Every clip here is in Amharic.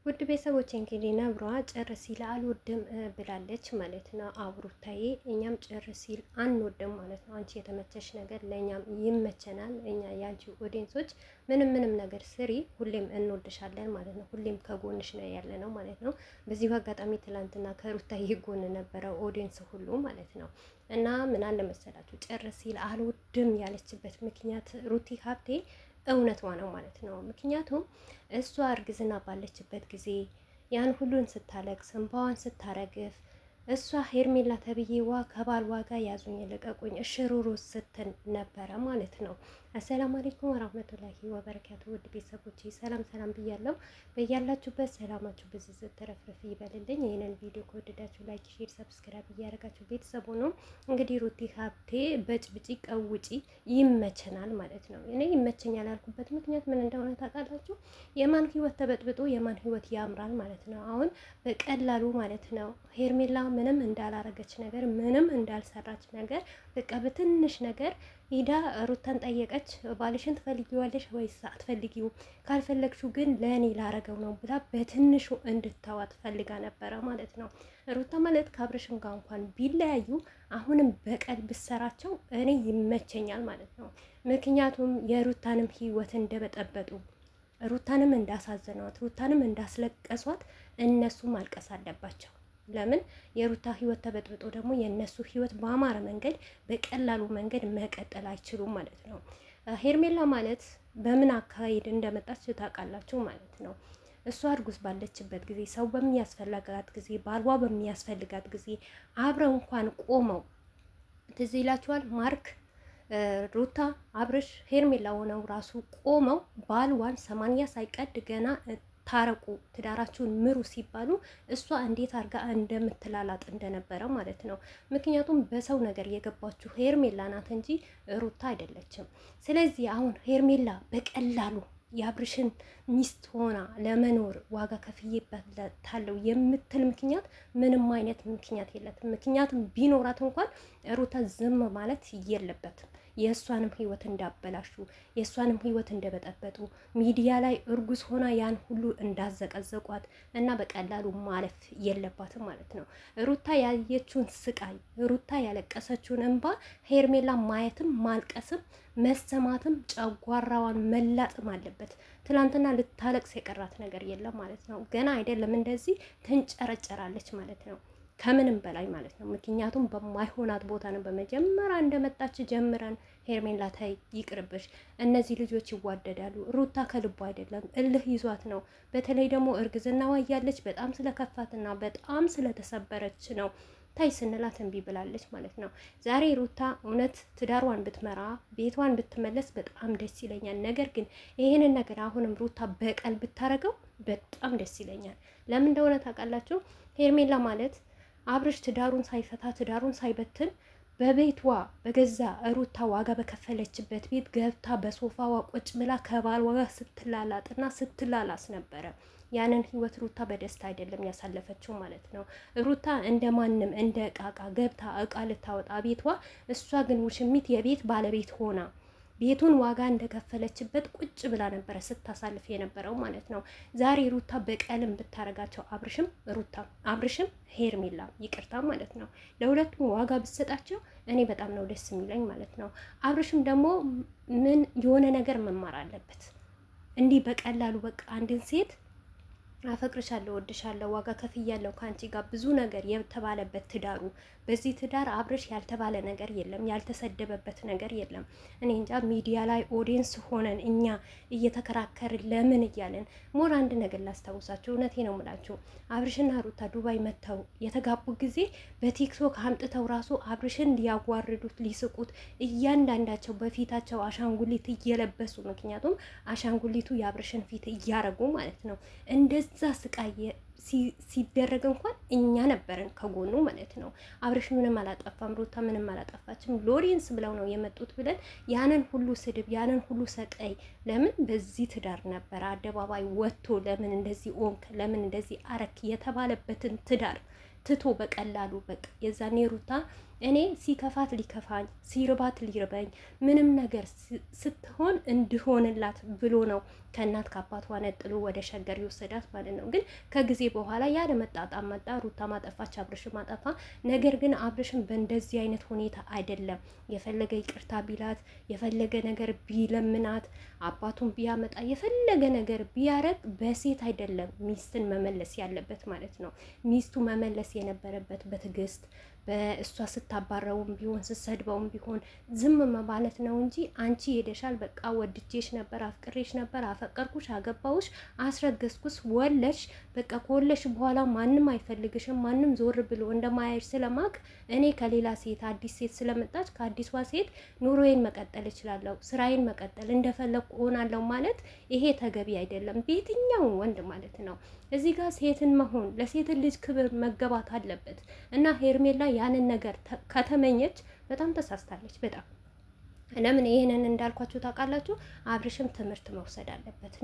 ውድ ቤተሰቦች እንግዲህ ነብሯ ጭር ሲል አልወድም ብላለች ማለት ነው። አብሩታዬ እኛም ጭር ሲል አንወድም ማለት ነው። አንቺ የተመቸሽ ነገር ለእኛም ይመቸናል። እኛ የአንቺ ኦዲየንሶች ምንም ነገር ስሪ፣ ሁሌም እንወድሻለን ማለት ነው። ሁሌም ከጎንሽ ነው ያለ ነው ማለት ነው። በዚሁ አጋጣሚ ትላንትና ከሩታዬ ጎን ነበረ ኦዲየንስ ሁሉ ማለት ነው። እና ምን አለ መሰላችሁ ጭር ሲል አልወድም ያለችበት ምክንያት ሩቲ ሀብቴ እውነቷ ነው ማለት ነው። ምክንያቱም እሷ እርግዝና ባለችበት ጊዜ ያን ሁሉን ስታለቅስ እንባዋን ስታረግፍ እሷ ሄርሜላ ተብዬዋ ከባል ዋጋ ያዙኝ ልቀቁኝ እሽሩሩ ስትል ነበረ ማለት ነው። አሰላሙ አለይኩም ወራህመቱላሂ ወበረካቱ። ውድ ቤተሰቦቼ ሰላም ብያለሁ። በያላችሁበት ሰላማችሁ ብዝዝ ተረፍረፍ ይበልልኝ። ይህንን ቪዲዮ ከወደዳችሁ ላይክ፣ ሼር፣ ሰብስክራይብ እያደረጋችሁ ቤተሰቡ ነው። እንግዲህ ሩቲ ሀብቴ በጭብጪ ቀውጪ ይመቸናል ማለት ነው። እኔ ይመቸኛል ያልኩበት ምክንያት ምን እንደሆነ ታውቃላችሁ? የማን ህይወት ተበጥብጦ የማን ህይወት ያምራል ማለት ነው። አሁን በቀላሉ ማለት ነው ሄርሜላ ምንም እንዳላረገች ነገር ምንም እንዳልሰራች ነገር በቃ በትንሽ ነገር ሂዳ ሩታን ጠየቀች። ባልሽን ትፈልጊዋለሽ ወይስ አትፈልጊው? ካልፈለግሽው ግን ለእኔ ላረገው ነው ብላ በትንሹ እንድታዋት ፈልጋ ነበረ ማለት ነው። ሩታ ማለት ከአብርሽም ጋር እንኳን ቢለያዩ አሁንም በቀል ብሰራቸው እኔ ይመቸኛል ማለት ነው። ምክንያቱም የሩታንም ህይወት እንደበጠበጡ ሩታንም እንዳሳዘኗት ሩታንም እንዳስለቀሷት እነሱ ማልቀስ አለባቸው። ለምን የሩታ ህይወት ተበጥብጦ ደግሞ የእነሱ ህይወት በአማረ መንገድ በቀላሉ መንገድ መቀጠል አይችሉም ማለት ነው። ሄርሜላ ማለት በምን አካሄድ እንደመጣች ታውቃላችሁ ማለት ነው። እሷ እርጉዝ ባለችበት ጊዜ፣ ሰው በሚያስፈልጋት ጊዜ፣ ባልዋ በሚያስፈልጋት ጊዜ አብረው እንኳን ቆመው ትዝ ይላችኋል። ማርክ፣ ሩታ፣ አብርሽ፣ ሄርሜላ ሆነው ራሱ ቆመው ባልዋን 80 ሳይቀድ ገና ታረቁ ትዳራችሁን ምሩ ሲባሉ እሷ እንዴት አድርጋ እንደምትላላጥ እንደነበረ ማለት ነው። ምክንያቱም በሰው ነገር የገባችሁ ሄርሜላ ናት እንጂ ሩታ አይደለችም። ስለዚህ አሁን ሄርሜላ በቀላሉ የአብርሽን ሚስት ሆና ለመኖር ዋጋ ከፍዬበታለሁ የምትል ምክንያት ምንም አይነት ምክንያት የለትም። ምክንያቱም ቢኖራት እንኳን ሩታ ዝም ማለት የለበትም። የእሷንም ህይወት እንዳበላሹ የእሷንም ህይወት እንደበጠበጡ ሚዲያ ላይ እርጉዝ ሆና ያን ሁሉ እንዳዘቀዘቋት እና በቀላሉ ማለፍ የለባትም ማለት ነው። ሩታ ያየችውን ስቃይ፣ ሩታ ያለቀሰችውን እንባ ሄርሜላ ማየትም ማልቀስም መሰማትም ጨጓራዋን መላጥም አለበት። ትናንትና ልታለቅስ የቀራት ነገር የለም ማለት ነው። ገና አይደለም እንደዚህ ትንጨረጨራለች ማለት ነው። ከምንም በላይ ማለት ነው። ምክንያቱም በማይሆናት ቦታ ነው በመጀመሪያ እንደመጣች ጀምረን ሄርሜላ ታይ ይቅርብሽ፣ እነዚህ ልጆች ይዋደዳሉ። ሩታ ከልቧ አይደለም እልህ ይዟት ነው። በተለይ ደግሞ እርግዝናዋ እያለች በጣም ስለከፋትና በጣም ስለተሰበረች ነው ታይ ስንላት እምቢ ብላለች ማለት ነው። ዛሬ ሩታ እውነት ትዳሯን ብትመራ ቤቷን ብትመለስ በጣም ደስ ይለኛል። ነገር ግን ይህንን ነገር አሁንም ሩታ በቀል ብታረገው በጣም ደስ ይለኛል። ለምን እንደሆነ ታውቃላችሁ? ሄርሜላ ማለት አብርሽ ትዳሩን ሳይፈታ ትዳሩን ሳይበትን በቤቷ በገዛ ሩታ ዋጋ በከፈለችበት ቤት ገብታ በሶፋዋ ቁጭ ብላ ከባሏ ጋር ስትላላጥና ስትላላስ ነበረ። ያንን ህይወት ሩታ በደስታ አይደለም ያሳለፈችው ማለት ነው። ሩታ እንደ ማንም እንደ እቃ ገብታ እቃ ልታወጣ ቤቷ፣ እሷ ግን ውሽሚት የቤት ባለቤት ሆና ቤቱን ዋጋ እንደከፈለችበት ቁጭ ብላ ነበረ ስታሳልፍ የነበረው ማለት ነው። ዛሬ ሩታ በቀልም ብታረጋቸው አብርሽም ሄርሜላ ይቅርታ ማለት ነው ለሁለቱም ዋጋ ብትሰጣቸው እኔ በጣም ነው ደስ የሚለኝ ማለት ነው። አብርሽም ደግሞ ምን የሆነ ነገር መማር አለበት። እንዲህ በቀላሉ በቃ አንድን ሴት አፈቅርሻለሁ፣ ወድሻለሁ፣ ዋጋ ከፍያለሁ ከአንቺ ጋር ብዙ ነገር የተባለበት ትዳሩ፣ በዚህ ትዳር አብርሽ ያልተባለ ነገር የለም፣ ያልተሰደበበት ነገር የለም። እኔ እንጃ ሚዲያ ላይ ኦዲየንስ ሆነን እኛ እየተከራከርን ለምን እያለን ሞር አንድ ነገር ላስታውሳቸው፣ እውነቴ ነው የምላቸው አብርሽና ሩታ ዱባይ መጥተው የተጋቡ ጊዜ በቲክቶክ አምጥተው ራሱ አብርሽን ሊያዋርዱት ሊስቁት እያንዳንዳቸው በፊታቸው አሻንጉሊት እየለበሱ ምክንያቱም አሻንጉሊቱ የአብርሽን ፊት እያረጉ ማለት ነው እንደዚህ እዛ ስቃይ ሲደረግ እንኳን እኛ ነበርን ከጎኑ ማለት ነው። አብርሽ ምንም አላጠፋም፣ ሩታ ምንም አላጠፋችም፣ ሎሬንስ ብለው ነው የመጡት ብለን ያንን ሁሉ ስድብ ያንን ሁሉ ሰቀይ ለምን በዚህ ትዳር ነበረ አደባባይ ወጥቶ ለምን እንደዚህ ኦንክ ለምን እንደዚህ አረክ የተባለበትን ትዳር ትቶ በቀላሉ በቃ የዛኔ ሩታ እኔ ሲከፋት ሊከፋኝ ሲርባት ሊርበኝ ምንም ነገር ስትሆን እንድሆንላት ብሎ ነው ከእናት ከአባቷ ነጥሎ ወደ ሸገር ይወሰዳት ማለት ነው። ግን ከጊዜ በኋላ ያለ መጣጣም መጣ። ሩታ ማጠፋች፣ አብርሽ ማጠፋ። ነገር ግን አብርሽን በእንደዚህ አይነት ሁኔታ አይደለም የፈለገ ይቅርታ ቢላት የፈለገ ነገር ቢለምናት አባቱን ቢያመጣ የፈለገ ነገር ቢያረግ በሴት አይደለም ሚስትን መመለስ ያለበት ማለት ነው። ሚስቱ መመለስ የነበረበት በትዕግስት በእሷ ስታባረውም ቢሆን ስትሰድበውም ቢሆን ዝም ማለት ነው እንጂ አንቺ ሄደሻል፣ በቃ ወድጄሽ ነበር፣ አፍቅሬሽ ነበር፣ አፈቀርኩሽ፣ አገባውሽ፣ አስረገዝኩስ፣ ወለሽ፣ በቃ ከወለሽ በኋላ ማንም አይፈልግሽም፣ ማንም ዞር ብሎ እንደማያይሽ ስለማቅ እኔ ከሌላ ሴት አዲስ ሴት ስለመጣች ከአዲሷ ሴት ኑሮዬን መቀጠል እችላለሁ፣ ስራዬን መቀጠል እንደፈለግኩ እሆናለሁ ማለት ይሄ ተገቢ አይደለም፣ በየትኛው ወንድ ማለት ነው። እዚህ ጋር ሴትን መሆን ለሴት ልጅ ክብር መገባት አለበት እና ሄርሜላ ያንን ነገር ከተመኘች በጣም ተሳስታለች። በጣም ለምን ይሄንን እንዳልኳችሁ ታውቃላችሁ? አብርሽም ትምህርት መውሰድ አለበት።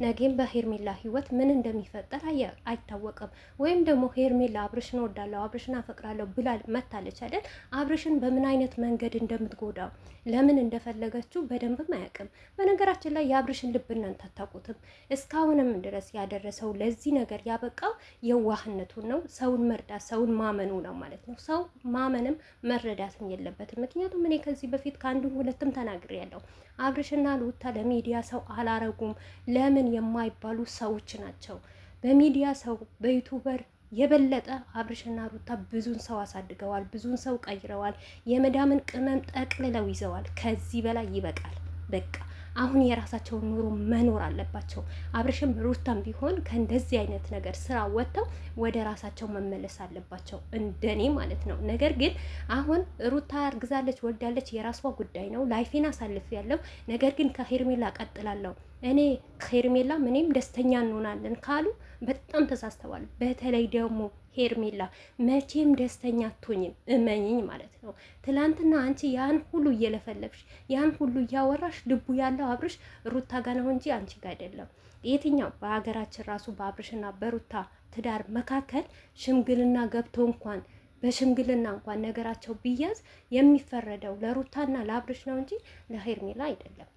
ነጌም በሄርሜላ ህይወት ምን እንደሚፈጠር አይታወቅም። ወይም ደግሞ ሄርሜላ አብርሽን ወዳለሁ አብርሽን አፈቅራለሁ ብላ መታለች አይደል? አብርሽን በምን አይነት መንገድ እንደምትጎዳው ለምን እንደፈለገችው በደንብም አያውቅም። በነገራችን ላይ የአብርሽን ልብ እናንተ አታውቁትም። እስካሁንም ድረስ ያደረሰው ለዚህ ነገር ያበቃው የዋህነቱን ነው። ሰውን መርዳት ሰውን ማመኑ ነው ማለት ነው። ሰው ማመንም መረዳትም የለበትም። ምክንያቱም እኔ ከዚህ በፊት አንዱን ሁለትም ተናግሬ ያለው አብርሽና ሩታ ለሚዲያ ሰው አላረጉም። ለምን የማይባሉ ሰዎች ናቸው። በሚዲያ ሰው በዩቱበር የበለጠ አብርሽና ሩታ ብዙን ሰው አሳድገዋል፣ ብዙን ሰው ቀይረዋል፣ የመዳምን ቅመም ጠቅልለው ይዘዋል። ከዚህ በላይ ይበቃል። በቃ አሁን የራሳቸውን ኑሮ መኖር አለባቸው። አብርሽም ሩታም ቢሆን ከእንደዚህ አይነት ነገር ስራ ወጥተው ወደ ራሳቸው መመለስ አለባቸው፣ እንደኔ ማለት ነው። ነገር ግን አሁን ሩታ እርግዛለች፣ ወልዳለች፣ የራሷ ጉዳይ ነው። ላይፌን አሳልፍ ያለው ነገር ግን ከሄርሜላ ቀጥላለሁ እኔ ከሄርሜላ ምንም ደስተኛ እንሆናለን ካሉ በጣም ተሳስተዋል። በተለይ ደግሞ ሄርሜላ መቼም ደስተኛ አትሆኝም፣ እመኝኝ ማለት ነው። ትላንትና አንቺ ያን ሁሉ እየለፈለፍሽ ያን ሁሉ እያወራሽ ልቡ ያለው አብርሽ ሩታ ጋር ነው እንጂ አንቺ ጋር አይደለም። የትኛው በሀገራችን ራሱ በአብርሽና በሩታ ትዳር መካከል ሽምግልና ገብቶ እንኳን በሽምግልና እንኳን ነገራቸው ቢያዝ የሚፈረደው ለሩታና ለአብርሽ ነው እንጂ ለሄርሜላ አይደለም።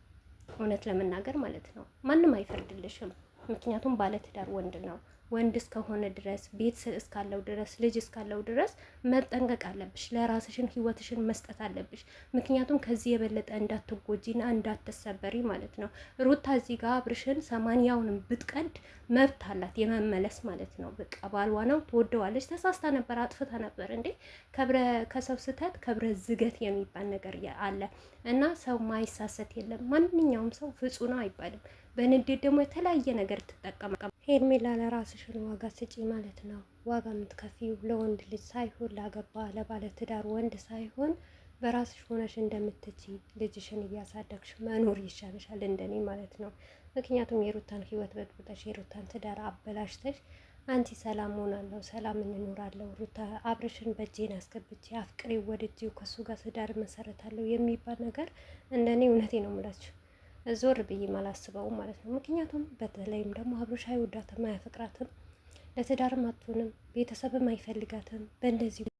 እውነት ለመናገር ማለት ነው። ማንም አይፈርድልሽም። ምክንያቱም ባለትዳር ወንድ ነው። ወንድ እስከሆነ ድረስ ቤት እስካለው ድረስ ልጅ እስካለው ድረስ መጠንቀቅ አለብሽ። ለራስሽን ህይወትሽን መስጠት አለብሽ። ምክንያቱም ከዚህ የበለጠ እንዳትጎጂና እንዳትሰበሪ ማለት ነው። ሩታ እዚህ ጋር አብርሽን 80ውንም ብትቀድ መብት አላት የመመለስ ማለት ነው። በቃ ባልዋ ነው፣ ትወደዋለች። ተሳስታ ነበር፣ አጥፍታ ነበር እንዴ። ከሰው ስህተት ከብረ ዝገት የሚባል ነገር አለ እና ሰው ማይሳሰት የለም። ማንኛውም ሰው ፍጹም ነው አይባልም። በንዴት ደግሞ የተለያየ ነገር ትጠቀም። ሄርሜላ ለራስሽን ዋጋ ስጪ ማለት ነው። ዋጋ የምትከፊው ለወንድ ልጅ ሳይሆን ላገባ ለባለ ትዳር ወንድ ሳይሆን በራስሽ ሆነሽ እንደምትቺ ልጅሽን እያሳደግሽ መኖር ይሻልሻል፣ እንደኔ ማለት ነው። ምክንያቱም የሩታን ህይወት በጥብጠሽ የሩታን ትዳር አበላሽተሽ አንቺ ሰላም ሆናለሁ ሰላም እንኖራለሁ ሩታ አብርሽን በእጄን አስገብቼ አፍቅሬ ወድጄው ከሱ ጋር ትዳር መሰረታለሁ የሚባል ነገር እንደኔ እውነቴ ነው የምላችሁ ዞር ብዬ ማላስበውም ማለት ነው። ምክንያቱም በተለይም ደግሞ አብርሽ አይወዳትም፣ አያፈቅራትም፣ ለትዳርም አትሆንም፣ ቤተሰብም አይፈልጋትም። በእንደዚህ